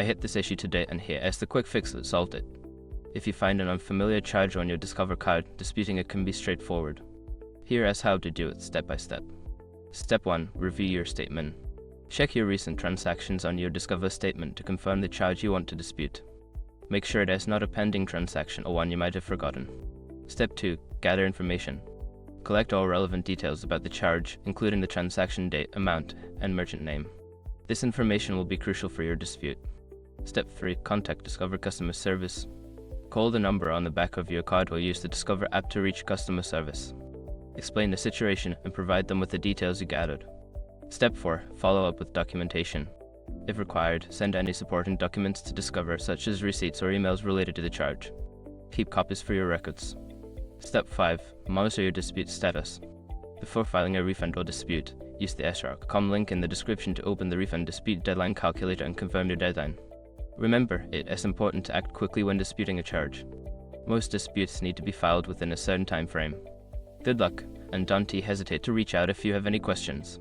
I hit this issue today and here is the quick fix that solved it. If you find an unfamiliar charge on your Discover card, disputing it can be straightforward. Here is how to do it step by step. Step 1. Review your statement. Check your recent transactions on your Discover statement to confirm the charge you want to dispute. Make sure it is not a pending transaction or one you might have forgotten. Step 2. Gather information. Collect all relevant details about the charge, including the transaction date, amount, and merchant name. This information will be crucial for your dispute. Step 3. Contact Discover customer service. Call the number on the back of your card or use the Discover app to reach customer service. Explain the situation and provide them with the details you gathered. Step 4. Follow up with documentation. If required, send any supporting documents to Discover, such as receipts or emails related to the charge. Keep copies for your records. Step 5. Monitor your dispute status. Before filing a refund or dispute, use the sr.com link in the description to open the refund dispute deadline calculator and confirm your deadline. Remember, it is important to act quickly when disputing a charge. Most disputes need to be filed within a certain time frame. Good luck, and don't hesitate to reach out if you have any questions.